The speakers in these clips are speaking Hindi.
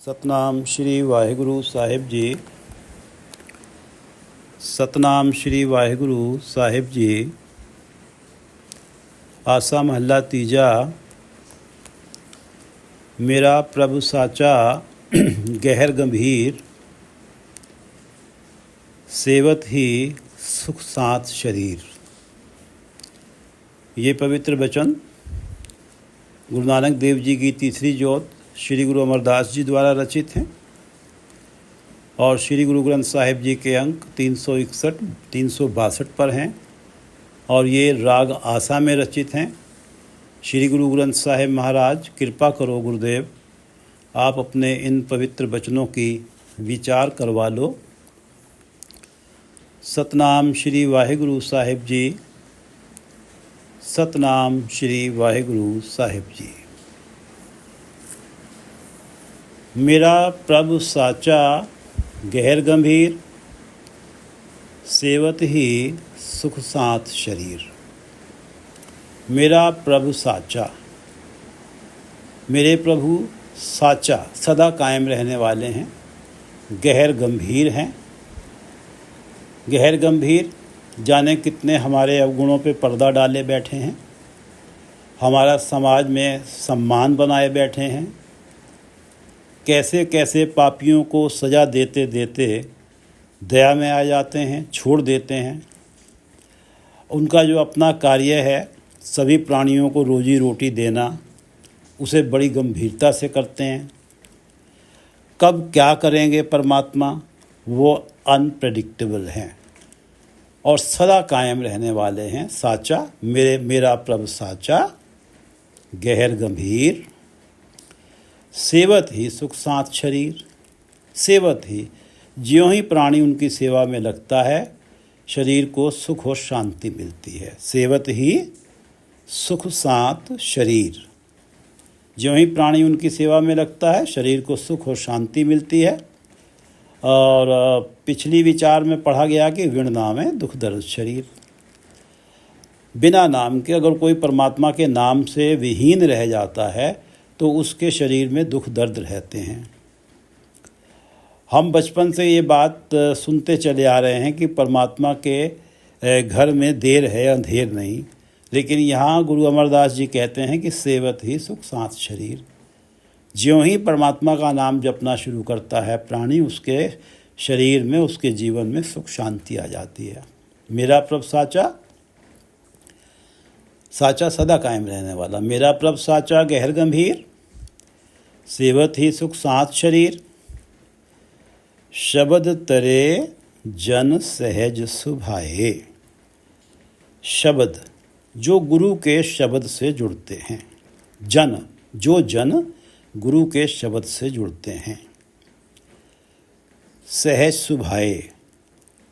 ਸਤਨਾਮ ਸ਼੍ਰੀ ਵਾਹਿਗੁਰੂ ਸਾਹਿਬ ਜੀ। ਸਤਨਾਮ ਸ਼੍ਰੀ ਵਾਹਿਗੁਰੂ ਸਾਹਿਬ ਜੀ। ਆਸਾ ਮਹੱਲਾ ਤੀਜਾ। मेरा प्रभु साचा गहर गंभीर, सेवत ही सुख साथ शरीर। ये पवित्र वचन गुरु नानक देव जी की तीसरी जोत श्री गुरु अमरदास जी द्वारा रचित हैं और श्री गुरु ग्रंथ साहिब जी के अंक 361 362 पर हैं और ये राग आसा में रचित हैं। श्री गुरु ग्रंथ साहिब महाराज कृपा करो गुरुदेव, आप अपने इन पवित्र वचनों की विचार करवा लो। सतनाम श्री वाहिगुरु साहिब जी। सतनाम श्री वाहिगुरु साहिब जी। मेरा प्रभु साचा गहर गंभीर, सेवत ही सुख साथ शरीर। मेरा प्रभु साचा, मेरे प्रभु साचा सदा कायम रहने वाले हैं, गहर गंभीर हैं। गहर गंभीर जाने कितने हमारे अवगुणों पे पर्दा डाले बैठे हैं, हमारा समाज में सम्मान बनाए बैठे हैं। कैसे कैसे पापियों को सज़ा देते देते दया में आ जाते हैं, छोड़ देते हैं। उनका जो अपना कार्य है सभी प्राणियों को रोजी रोटी देना, उसे बड़ी गंभीरता से करते हैं। कब क्या करेंगे परमात्मा, वो अनप्रेडिक्टेबल हैं और सदा कायम रहने वाले हैं। साचा मेरा प्रभु साचा गहर गंभीर, सेवत ही सुख साथ शरीर। सेवत ही, ज्यों ही प्राणी उनकी सेवा में लगता है शरीर को सुख और शांति मिलती है। सेवत ही सुख साथ शरीर। ज्यों ही प्राणी उनकी सेवा में लगता है शरीर को सुख और शांति मिलती है। और पिछली विचार में पढ़ा गया कि विण नाम है दुख दर्द शरीर। बिना नाम के अगर कोई परमात्मा के नाम से विहीन रह जाता है तो उसके शरीर में दुख दर्द रहते हैं। हम बचपन से ये बात सुनते चले आ रहे हैं कि परमात्मा के घर में देर है अंधेर नहीं, लेकिन यहाँ गुरु अमरदास जी कहते हैं कि सेवत ही सुख साथ शरीर। ज्यों ही परमात्मा का नाम जपना शुरू करता है प्राणी, उसके शरीर में, उसके जीवन में सुख शांति आ जाती है। मेरा प्रभु साचा, साचा सदा कायम रहने वाला। मेरा प्रभु साचा गहर गंभीर, सेवत ही सुख साथ शरीर। शब्द तरे जन सहज सुभाए। शब्द जो गुरु के शब्द से जुड़ते हैं, जन जो जन गुरु के शब्द से जुड़ते हैं। सहज सुभाए,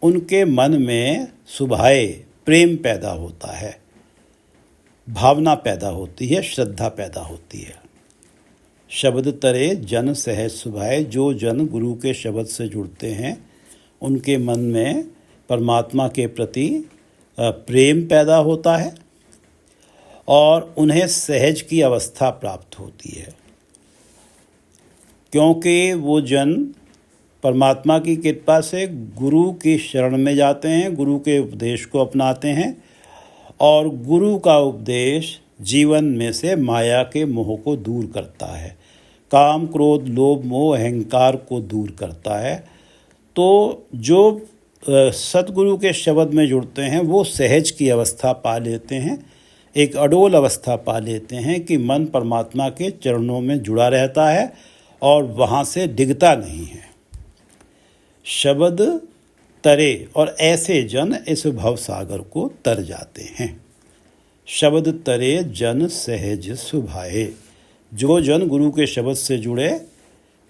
उनके मन में सुभाए प्रेम पैदा होता है, भावना पैदा होती है, श्रद्धा पैदा होती है। शब्द तरे जन सहज सुभाए, जो जन गुरु के शब्द से जुड़ते हैं उनके मन में परमात्मा के प्रति प्रेम पैदा होता है और उन्हें सहज की अवस्था प्राप्त होती है, क्योंकि वो जन परमात्मा की कृपा से गुरु की शरण में जाते हैं, गुरु के उपदेश को अपनाते हैं और गुरु का उपदेश जीवन में से माया के मोह को दूर करता है, काम क्रोध लोभ मोह अहंकार को दूर करता है। तो जो सतगुरु के शब्द में जुड़ते हैं वो सहज की अवस्था पा लेते हैं, एक अडोल अवस्था पा लेते हैं कि मन परमात्मा के चरणों में जुड़ा रहता है और वहाँ से डिगता नहीं है। शब्द तरे, और ऐसे जन इस भवसागर को तर जाते हैं। शब्द तरे जन सहज सुभाए, जो जन गुरु के शब्द से जुड़े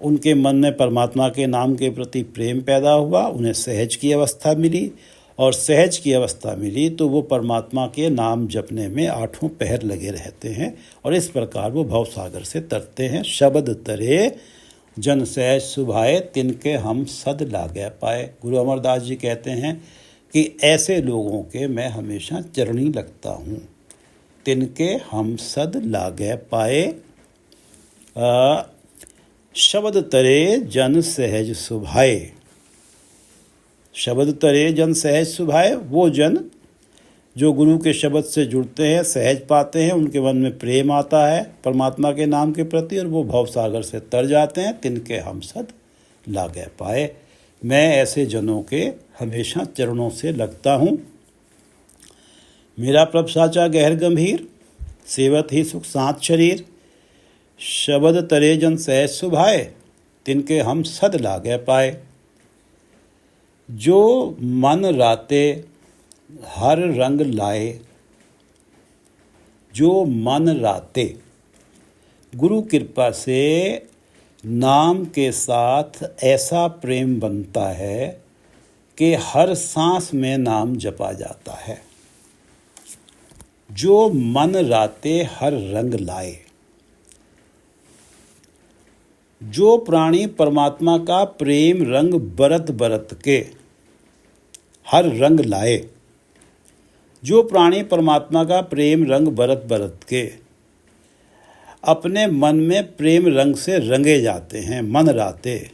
उनके मन में परमात्मा के नाम के प्रति प्रेम पैदा हुआ, उन्हें सहज की अवस्था मिली और सहज की अवस्था मिली तो वो परमात्मा के नाम जपने में आठों पहर लगे रहते हैं और इस प्रकार वो भवसागर से तरते हैं। शब्द तरे जन सहज सुभाए, तिनके हम सद लागे पाए। गुरु अमरदास जी कहते हैं कि ऐसे लोगों के मैं हमेशा चरणी लगता हूँ। तिनके हम सद लागे पाए। शब्द तरे जन सहज सुभाए। शब्द तरे जन सहज सुभाए, वो जन जो गुरु के शब्द से जुड़ते हैं, सहज पाते हैं, उनके मन में प्रेम आता है परमात्मा के नाम के प्रति और वो भवसागर से तर जाते हैं। तिनके हम सद लागे पाए। मैं ऐसे जनों के हमेशा चरणों से लगता हूँ। मेरा प्रभ साचा गहर गंभीर, सेवत ही सुख साथ शरीर। शब्द तरे जन सहज सुभाए, तिनके हम सद लागे पाए। जो मन राते हर रंग लाए। जो मन राते, गुरु कृपा से नाम के साथ ऐसा प्रेम बनता है कि हर सांस में नाम जपा जाता है। जो मन राते हर रंग लाए। जो प्राणी परमात्मा का प्रेम रंग बरत बरत के हर रंग लाए। जो प्राणी परमात्मा का प्रेम रंग बरत बरत के अपने मन में प्रेम रंग से रंगे जाते हैं, मन राते,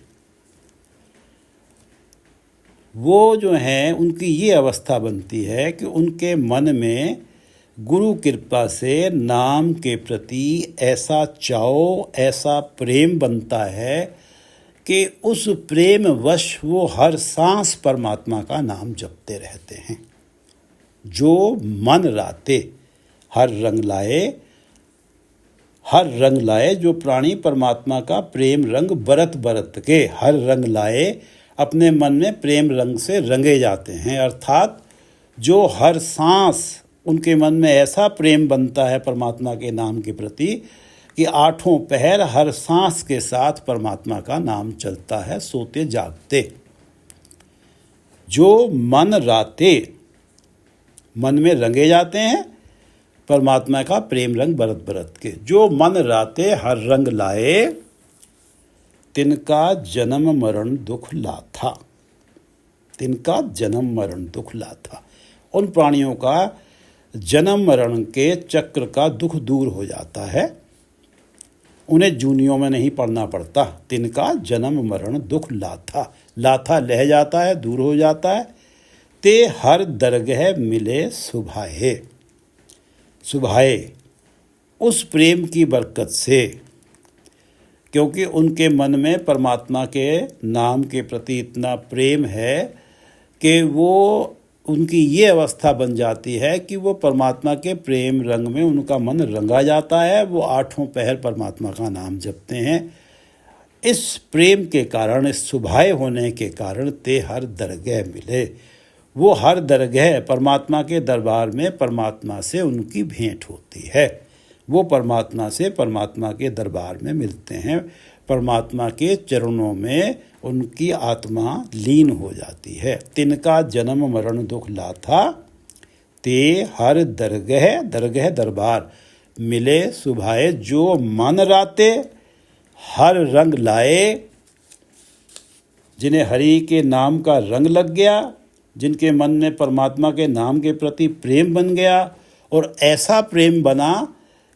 वो जो हैं उनकी ये अवस्था बनती है कि उनके मन में गुरु कृपा से नाम के प्रति ऐसा चाव, ऐसा प्रेम बनता है कि उस प्रेम वश वो हर सांस परमात्मा का नाम जपते रहते हैं। जो मन राते हर रंग लाए। हर रंग लाए, जो प्राणी परमात्मा का प्रेम रंग बरत बरत के हर रंग लाए, अपने मन में प्रेम रंग से रंगे जाते हैं। अर्थात जो हर सांस उनके मन में ऐसा प्रेम बनता है परमात्मा के नाम के प्रति कि आठों पहर हर सांस के साथ परमात्मा का नाम चलता है, सोते जागते। जो मन राते, मन में रंगे जाते हैं परमात्मा का प्रेम रंग बरत बरत के। जो मन राते हर रंग लाए, तिनका जन्म मरण दुख लाथा। तिनका जन्म मरण दुख लाथा। उन प्राणियों का जन्म मरण के चक्र का दुख दूर हो जाता है, उन्हें जूनियों में नहीं पड़ना पड़ता। तिनका जन्म मरण दुख लाथा। लाथा लह जाता है, दूर हो जाता है। ते हर दरगह मिले सुभाए। सुभाए उस प्रेम की बरकत से, क्योंकि उनके मन में परमात्मा के नाम के प्रति इतना प्रेम है कि वो उनकी ये अवस्था बन जाती है कि वो परमात्मा के प्रेम रंग में उनका मन रंगा जाता है। वो आठों पहर परमात्मा का नाम जपते हैं। इस प्रेम के कारण, इस सुभाए होने के कारण ते हर दरगह मिले। वो हर दरगह परमात्मा के दरबार में परमात्मा से उनकी भेंट होती है। वो परमात्मा से परमात्मा के दरबार में मिलते हैं। परमात्मा के चरणों में उनकी आत्मा लीन हो जाती है। तिनका जन्म मरण दुख लाथा, ते हर दरगह, दरगह दरबार, मिले सुभाए। जो मन राते हर रंग लाए। जिन्हें हरि के नाम का रंग लग गया, जिनके मन में परमात्मा के नाम के प्रति प्रेम बन गया और ऐसा प्रेम बना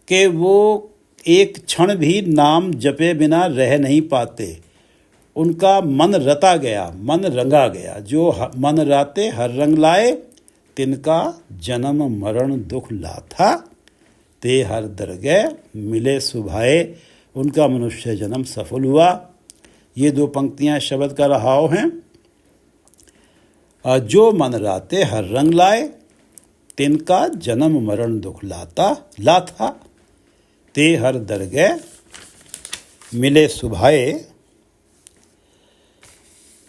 कि वो एक क्षण भी नाम जपे बिना रह नहीं पाते। उनका मन रता गया, मन रंगा गया। जो मन राते हर रंग लाए, तिनका जन्म मरण दुख लाथा, ते हर दरगह मिले सुभाए। उनका मनुष्य जन्म सफल हुआ। ये दो पंक्तियां शब्द का रहाव हैं। जो मन राते हर रंग लाए, तिनका जन्म मरण दुख लाथा, ते हर दरगह मिले सुभाए।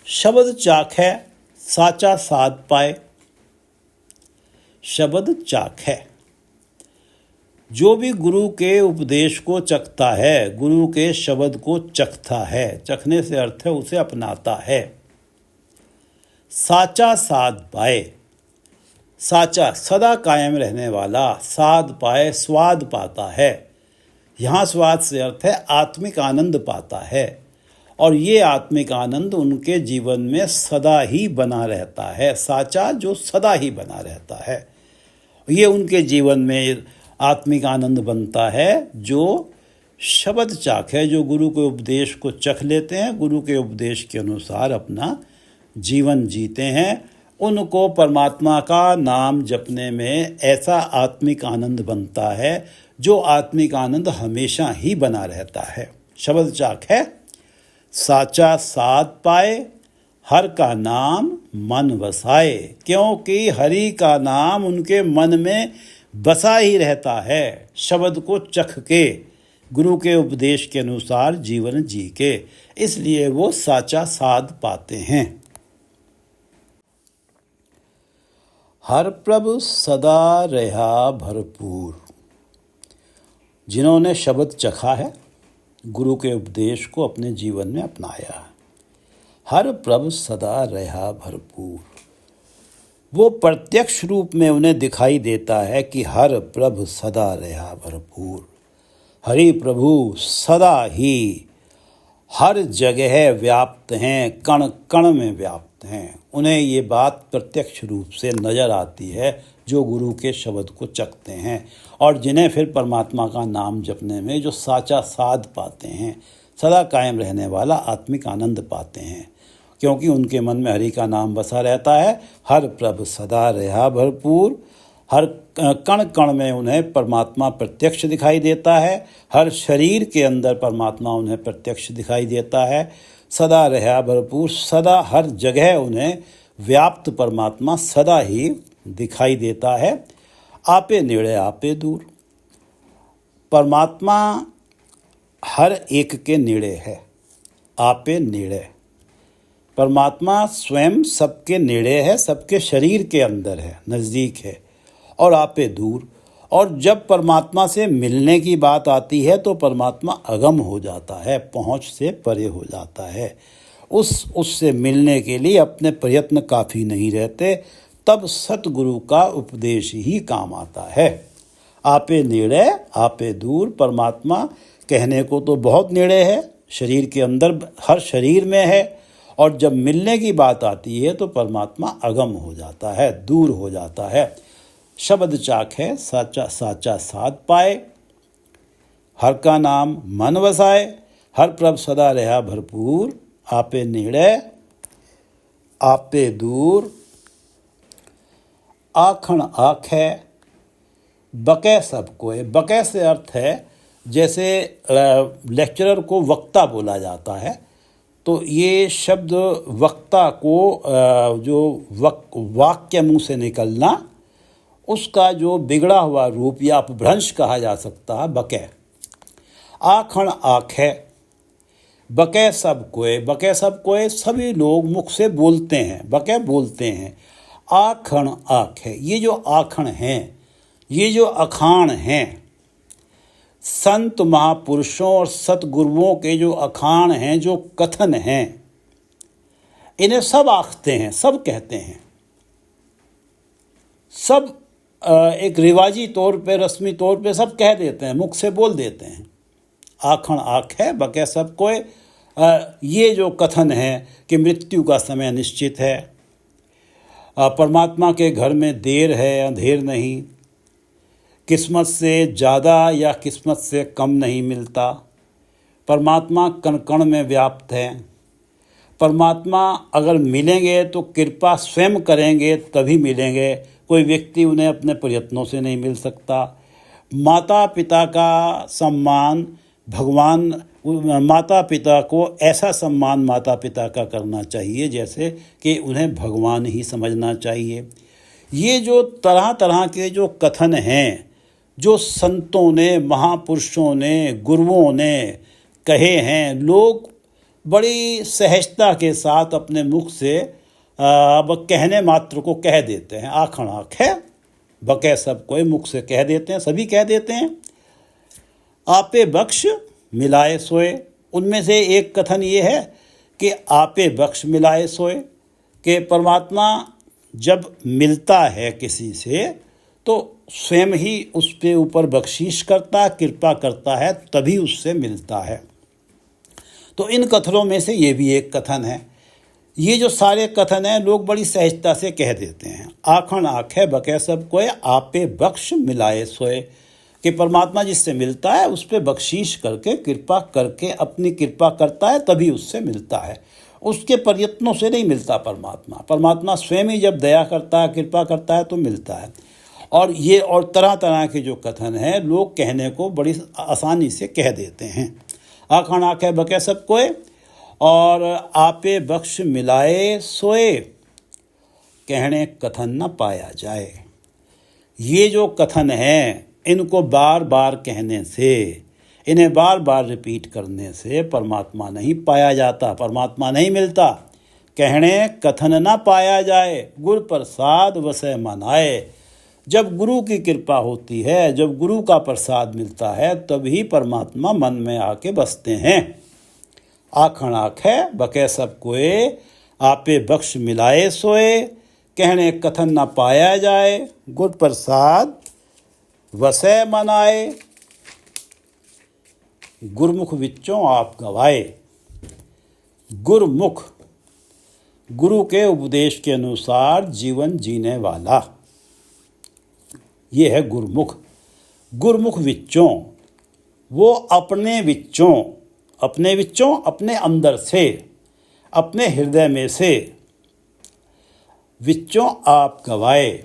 शब्द चाखै साचा साध पाए। शब्द चाखै, जो भी गुरु के उपदेश को चखता है, गुरु के शब्द को चखता है, चखने से अर्थ है उसे अपनाता है। साचा साध पाए। साचा सदा कायम रहने वाला, साध पाए स्वाद पाता है। यहाँ स्वाद से अर्थ है आत्मिक आनंद पाता है। और ये आत्मिक आनंद उनके जीवन में सदा ही बना रहता है। साचा जो सदा ही बना रहता है, ये उनके जीवन में आत्मिक आनंद बनता है जो शब्द चाख है जो गुरु के उपदेश को चख लेते हैं, गुरु के उपदेश के अनुसार अपना जीवन जीते हैं, उनको परमात्मा का नाम जपने में ऐसा आत्मिक आनंद बनता है जो आत्मिक आनंद हमेशा ही बना रहता है। शब्द चाख है, साचा साध पाए, हर का नाम मन वसाए, क्योंकि हरि का नाम उनके मन में बसा ही रहता है। शब्द को चख के गुरु के उपदेश के अनुसार जीवन जी के, इसलिए वो साचा साध पाते हैं। हर प्रभु सदा रहा भरपूर। जिन्होंने शब्द चखा है, गुरु के उपदेश को अपने जीवन में अपनाया, हर प्रभु सदा रहा भरपूर, वो प्रत्यक्ष रूप में उन्हें दिखाई देता है कि हर प्रभु सदा रहा भरपूर। हरि प्रभु सदा ही हर जगह व्याप्त हैं, कण कण में व्याप्त हैं। उन्हें ये बात प्रत्यक्ष रूप से नज़र आती है जो गुरु के शब्द को चखते हैं और जिन्हें फिर परमात्मा का नाम जपने में जो साचा साध पाते हैं, सदा कायम रहने वाला आत्मिक आनंद पाते हैं, क्योंकि उनके मन में हरि का नाम बसा रहता है। हर प्रभु सदा रहा भरपूर, हर कण कण में उन्हें परमात्मा प्रत्यक्ष दिखाई देता है, हर शरीर के अंदर परमात्मा उन्हें प्रत्यक्ष दिखाई देता है। सदा रहा भरपूर, सदा हर जगह उन्हें व्याप्त परमात्मा सदा ही दिखाई देता है। आपे नेड़े आपे दूर, परमात्मा हर एक के नेड़े है। आपे नेड़े, परमात्मा स्वयं सबके नेड़े है, सबके शरीर के अंदर है, नज़दीक है। और आपे दूर, और जब परमात्मा से मिलने की बात आती है तो परमात्मा अगम हो जाता है, पहुँच से परे हो जाता है। उससे मिलने के लिए अपने प्रयत्न काफ़ी नहीं रहते, तब सतगुरु का उपदेश ही काम आता है। आपे नेड़े आपे दूर, परमात्मा कहने को तो बहुत नेड़े है, शरीर के अंदर हर शरीर में है, और जब मिलने की बात आती है तो परमात्मा अगम हो जाता है, दूर हो जाता है। शब्द चाख है, साचा साचा साध पाए, हर का नाम मन वसाए, हर प्रभ सदा रहा भरपूर। आपे नेड़े आपे दूर, आखण आखे, बकै सब कोय। बकै से अर्थ है जैसे लेक्चरर को वक्ता बोला जाता है, तो ये शब्द वक्ता को जो वाक्य मुंह से निकलना, उसका जो बिगड़ा हुआ रूप या अपभ्रंश कहा जा सकता है, बकै। आखण आखे, बकै सब कोय। बकै सब कोय, सभी लोग मुख से बोलते हैं, बकै बोलते हैं। आखण आखे, ये जो आखण हैं, ये जो अखाण हैं, संत महापुरुषों और सतगुरुओं के जो अखाण हैं, जो कथन हैं, इन्हें सब आखते हैं, सब कहते हैं। सब एक रिवाजी तौर पे, रस्मी तौर पे सब कह देते हैं, मुख से बोल देते हैं। आखण आख है, बकै सब कोय। ये जो कथन है कि मृत्यु का समय निश्चित है, परमात्मा के घर में देर है अंधेर नहीं, किस्मत से ज़्यादा या किस्मत से कम नहीं मिलता, परमात्मा कण कण में व्याप्त है, परमात्मा अगर मिलेंगे तो कृपा स्वयं करेंगे तभी मिलेंगे, कोई व्यक्ति उन्हें अपने प्रयत्नों से नहीं मिल सकता। माता पिता का सम्मान भगवान, माता पिता को ऐसा सम्मान माता पिता का करना चाहिए जैसे कि उन्हें भगवान ही समझना चाहिए। ये जो तरह तरह के जो कथन हैं, जो संतों ने, महापुरुषों ने, गुरुओं ने कहे हैं, लोग बड़ी सहजता के साथ अपने मुख से अब कहने मात्र को कह देते हैं। आखण आख है, बकै सब कोई, मुख से कह देते हैं, सभी कह देते हैं। आपे बख्श मिलाए सोए, उनमें से एक कथन ये है कि आपे बख्श मिलाए सोए, कि परमात्मा जब मिलता है किसी से तो स्वयं ही उस पे ऊपर बख्शीश करता, कृपा करता है, तभी उससे मिलता है। तो इन कथनों में से ये भी एक कथन है। ये जो सारे कथन हैं लोग बड़ी सहजता से कह देते हैं। आखण आखे बकै सब कोय, आपे बख्श मिलाए सोए, कि परमात्मा जिससे मिलता है उस पर बख्शीश करके, कृपा करके, अपनी कृपा करता है तभी उससे मिलता है। उसके प्रयत्नों से नहीं मिलता परमात्मा। परमात्मा स्वयं ही जब दया करता है, कृपा करता है तो मिलता है। और तरह तरह के जो कथन हैं लोग कहने को बड़ी आसानी से कह देते हैं। आखण आखे बके सब कोय और आपे बख्श मिलाए सोए, कहने कथन न पाया जाए। ये जो कथन हैं इनको बार बार कहने से, इन्हें बार बार रिपीट करने से परमात्मा नहीं पाया जाता, परमात्मा नहीं मिलता। कहने कथन न पाया जाए, गुर प्रसाद वसै मन आए। जब गुरु की कृपा होती है, जब गुरु का प्रसाद मिलता है, तभी परमात्मा मन में आके बसते हैं। आखण आखे बके सब कोय, आपे बख्श मिलाए सोए, कहने कथन न पाया जाए, गुर प्रसाद वसै मन आए। गुरमुख विच्चों आप गवाए। गुरमुख, गुरु के उपदेश के अनुसार जीवन जीने वाला, ये है गुरमुख। गुरमुख विच्चों, वो अपने विच्चों, अपने अंदर से, अपने हृदय में से, विच्चों आप गवाए।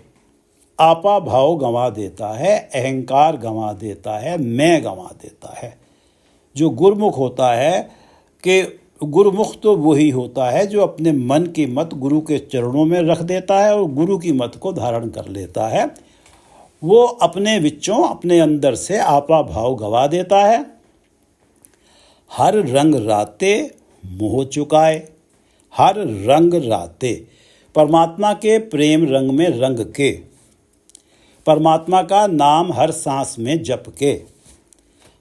आपा भाव गंवा देता है, अहंकार गंवा देता है, मैं गंवा देता है। जो गुरमुख होता है कि गुरमुख तो वही होता है जो अपने मन की मत गुरु के चरणों में रख देता है और गुरु की मत को धारण कर लेता है। वो अपने विच्चों, अपने अंदर से आपा भाव गवा देता है। हर रंग राते मोह चुकाए। हर रंग राते, परमात्मा के प्रेम रंग में रंग के, परमात्मा का नाम हर सांस में जप के।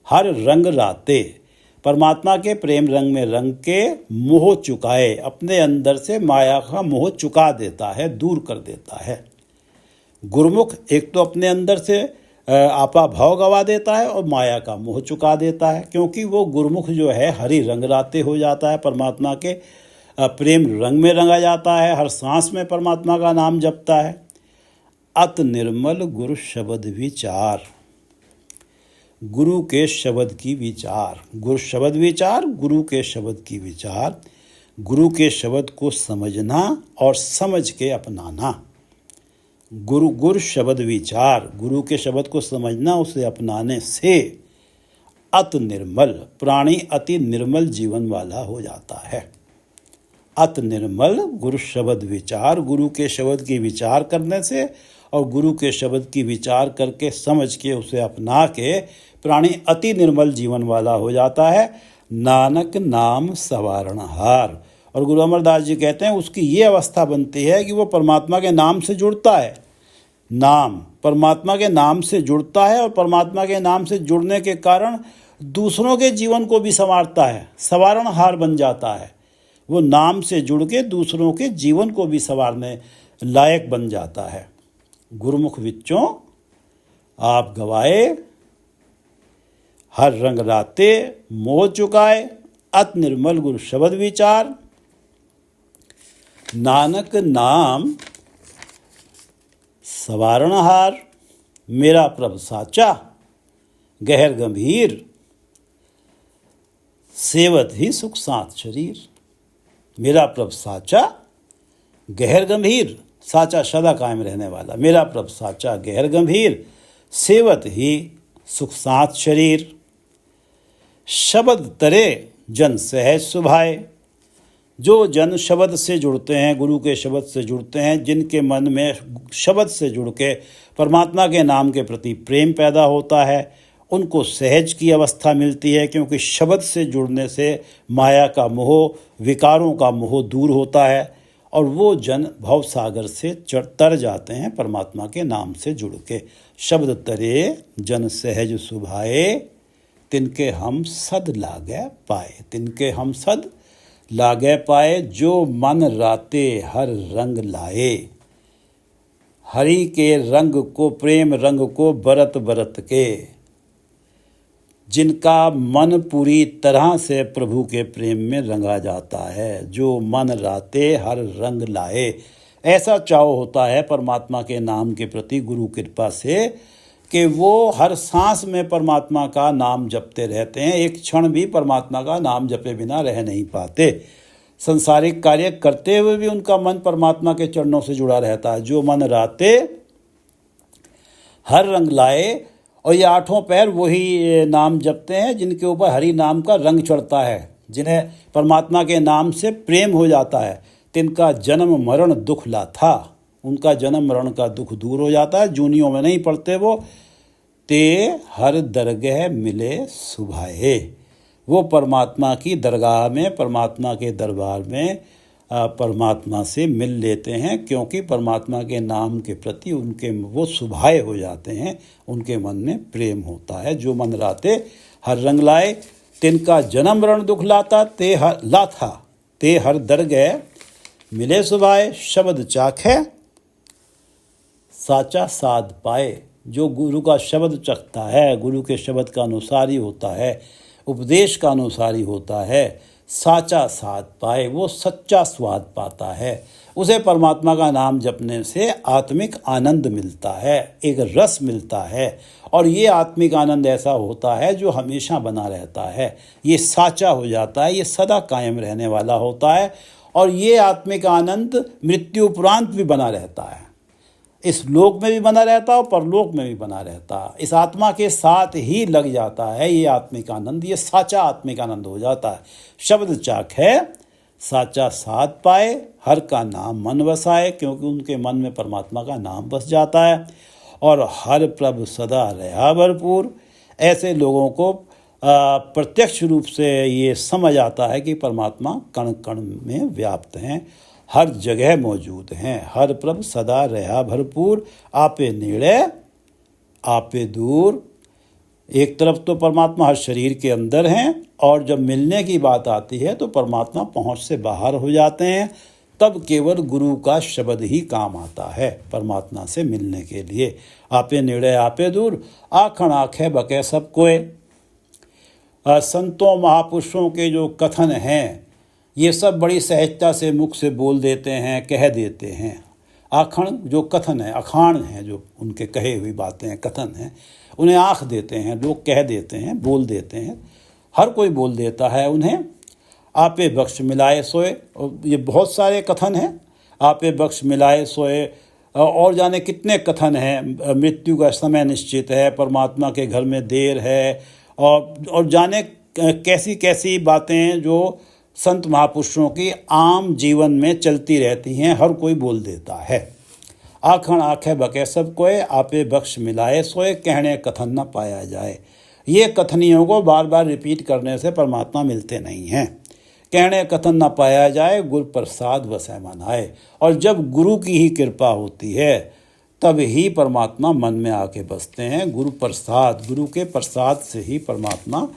हर रंग राते, परमात्मा के प्रेम रंग में रंग के, मोह चुकाए, अपने अंदर से माया का मोह चुका देता है, दूर कर देता है। गुरमुख एक तो अपने अंदर से आपा भाव गवा देता है और माया का मोह चुका देता है, क्योंकि वो गुरमुख जो है हरि रंग राते हो जाता है, परमात्मा के प्रेम रंग में रंगा जाता है, हर सांस में परमात्मा का नाम जपता है। अत निर्मल गुरु शब्द विचार, गुरु के शब्द की विचार, गुरु शब्द विचार, गुरु के शब्द की विचार, गुरु के शब्द को समझना और समझ के अपनाना। गुरु शब्द विचार, गुरु के शब्द को समझना, उसे अपनाने से अत निर्मल, प्राणी अति निर्मल जीवन वाला हो जाता है। अत निर्मल गुरु शब्द विचार, गुरु के शब्द की विचार करने से और गुरु के शब्द की विचार करके समझ के उसे अपना के प्राणी अति निर्मल जीवन वाला हो जाता है। नानक नाम सवारणहार, और गुरु अमरदास जी कहते हैं उसकी ये अवस्था बनती है कि वो परमात्मा के नाम से जुड़ता है। नाम परमात्मा के नाम से जुड़ता है और परमात्मा के नाम से जुड़ने के कारण दूसरों के जीवन को भी संवारता है, सवारणहार बन जाता है। वो नाम से जुड़ के दूसरों के जीवन को भी संवारने लायक बन जाता है। गुरमुख विच्चों आप गवाए, हर रंग राते मोह चुकाए, अत निर्मल गुरु शब्द विचार। नानक नाम सवारणहार, मेरा प्रभ साचा गहर गंभीर, सेवत ही सुख साथ शरीर। मेरा प्रभ साचा गहर गंभीर, साचा सदा कायम रहने वाला, मेरा प्रभ साचा गहर गंभीर, सेवत ही सुख साथ शरीर। शब्द तरे जन सहज सुभाए, जो जन शब्द से जुड़ते हैं, गुरु के शब्द से जुड़ते हैं, जिनके मन में शब्द से जुड़ के परमात्मा के नाम के प्रति प्रेम पैदा होता है, उनको सहज की अवस्था मिलती है, क्योंकि शब्द से जुड़ने से माया का मोह, विकारों का मोह दूर होता है और वो जन भव सागर से तर जाते हैं परमात्मा के नाम से जुड़ के। शब्द तरे जन सहज सुभाए, तिनके हम सद लागे पाए। तिनके हम सद लागे पाए, जो मन राते हर रंग लाए। हरि के रंग को, प्रेम रंग को बरत बरत के, जिनका मन पूरी तरह से प्रभु के प्रेम में रंगा जाता है, जो मन राते हर रंग लाए। ऐसा चाव होता है परमात्मा के नाम के प्रति गुरु कृपा से कि वो हर सांस में परमात्मा का नाम जपते रहते हैं, एक क्षण भी परमात्मा का नाम जपे बिना रह नहीं पाते। संसारिक कार्य करते हुए भी उनका मन परमात्मा के चरणों से जुड़ा रहता है। जो मन राते हर रंग लाए, और ये आठों पैर वही नाम जपते हैं जिनके ऊपर हरि नाम का रंग चढ़ता है, जिन्हें परमात्मा के नाम से प्रेम हो जाता है। तिनका जन्म मरण दुख लाथा, उनका जन्म मरण का दुख दूर हो जाता है, जूनियों में नहीं पड़ते वो। ते हर दरगह मिले सुभाए, वो परमात्मा की दरगाह में, परमात्मा के दरबार में परमात्मा से मिल लेते हैं, क्योंकि परमात्मा के नाम के प्रति उनके वो सुभाए हो जाते हैं, उनके मन में प्रेम होता है। जो मन राते हर रंग लाए, तिनका जन्म मरण दुख लाता, ते हर दरगह मिले सुभाए। शब्द चाखे साचा साध पाए, जो गुरु का शब्द चखता है, गुरु के शब्द का अनुसारी होता है, उपदेश का अनुसारी होता है, साचा साध पाए, वो सच्चा स्वाद पाता है। उसे परमात्मा का नाम जपने से आत्मिक आनंद मिलता है, एक रस मिलता है, और ये आत्मिक आनंद ऐसा होता है जो हमेशा बना रहता है, ये साचा हो जाता है, ये सदा कायम रहने वाला होता है, और ये आत्मिक आनंद मृत्यु उपरांत भी बना रहता है। इस लोक में भी बना रहता है और परलोक में भी बना रहता है। इस आत्मा के साथ ही लग जाता है ये आत्मिक आनंद, ये साचा आत्मिक आनंद हो जाता है। शब्द चाख है साचा साध पाए, हर का नाम मन बसाए, क्योंकि उनके मन में परमात्मा का नाम बस जाता है। और हर प्रभु सदा रहा भरपूर, ऐसे लोगों को प्रत्यक्ष रूप से ये समझ आता है कि परमात्मा कण कण में व्याप्त हैं, हर जगह मौजूद हैं। हर प्रभ सदा रहा भरपूर, आपे नेड़े आपे दूर। एक तरफ तो परमात्मा हर शरीर के अंदर हैं, और जब मिलने की बात आती है तो परमात्मा पहुंच से बाहर हो जाते हैं। तब केवल गुरु का शब्द ही काम आता है परमात्मा से मिलने के लिए। आपे नेड़े आपे दूर, आखण आखे बके सब कोय। संतों महापुरुषों के जो कथन हैं, ये सब बड़ी सहजता से मुख से बोल देते हैं, कह देते हैं। आखण जो कथन है, अखाण है, जो उनके कहे हुई बातें हैं, कथन हैं, उन्हें आँख देते हैं, लोग कह देते हैं, बोल देते हैं, हर कोई बोल देता है उन्हें। आपे बख्श मिलाए सोए, ये बहुत सारे कथन हैं। आपे बख्श मिलाए सोए, और जाने कितने कथन हैं। मृत्यु का समय निश्चित है, परमात्मा के घर में देर है, और जाने कैसी कैसी बातें जो संत महापुरुषों की आम जीवन में चलती रहती हैं, हर कोई बोल देता है। आखण आखे बके सब कोय, आपे बख्श मिलाए सोए, कहने कथन न पाया जाए। ये कथनियों को बार बार रिपीट करने से परमात्मा मिलते नहीं हैं। कहने कथन न पाया जाए, गुरु प्रसाद वसै मन आए। और जब गुरु की ही कृपा होती है तब ही परमात्मा मन में आके बसते हैं। गुरु प्रसाद, गुरु के प्रसाद से ही परमात्मा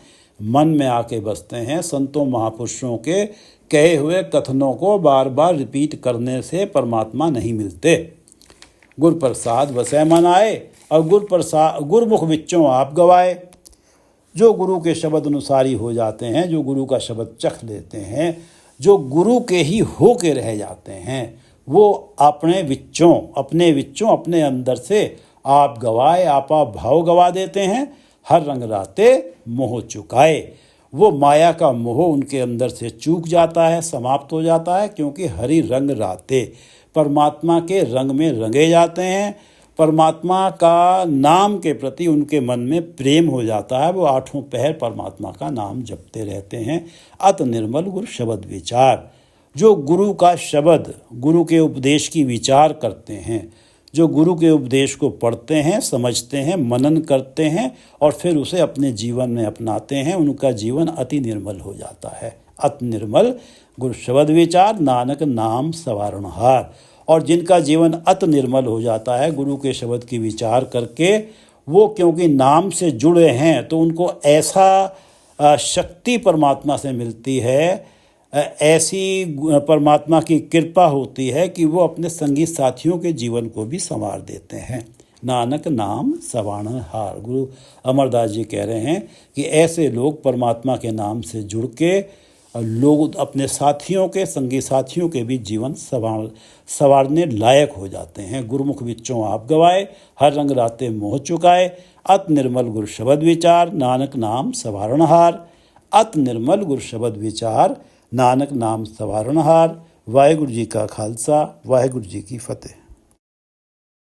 मन में आके बसते हैं। संतों महापुरुषों के कहे हुए कथनों को बार बार रिपीट करने से परमात्मा नहीं मिलते। गुर प्रसाद वसै मन आए, और गुरमुख विच्चों आप गवाए। जो गुरु के शब्द अनुसारी हो जाते हैं, जो गुरु का शब्द चख लेते हैं, जो गुरु के ही हो के रह जाते हैं, वो अपने विच्चों अपने अंदर से आप गवाए, आपा भाव गवा देते हैं। हर रंग राते मोह चुकाए, वो माया का मोह उनके अंदर से चूक जाता है, समाप्त हो जाता है, क्योंकि हरि रंग राते परमात्मा के रंग में रंगे जाते हैं। परमात्मा का नाम के प्रति उनके मन में प्रेम हो जाता है। वो आठों पहर परमात्मा का नाम जपते रहते हैं। अत निर्मल गुरु शब्द विचार, जो गुरु का शब्द, गुरु के उपदेश की विचार करते हैं, जो गुरु के उपदेश को पढ़ते हैं, समझते हैं, मनन करते हैं, और फिर उसे अपने जीवन में अपनाते हैं, उनका जीवन अति निर्मल हो जाता है। अति निर्मल गुरु शब्द विचार, नानक नाम सवारणहार। और जिनका जीवन अति निर्मल हो जाता है गुरु के शब्द की विचार करके, वो क्योंकि नाम से जुड़े हैं, तो उनको ऐसा शक्ति परमात्मा से मिलती है, ऐसी परमात्मा की कृपा होती है कि वो अपने संगी साथियों के जीवन को भी संवार देते हैं। नानक नाम सवारणहार, गुरु अमरदास जी कह रहे हैं कि ऐसे लोग परमात्मा के नाम से जुड़ के लोग अपने साथियों के संगी साथियों के भी जीवन संवारने लायक हो जाते हैं। गुरुमुख विचों आप गवाए, हर रंग राते मोह चुकाए, अत निर्मल गुर शब्द विचार, नानक नाम सवारणहार। अत निर्मल गुर शब्द विचार, नानक नाम सवारणहार। वाहिगुरू जी का खालसा, वाहिगुरू जी की फतेह।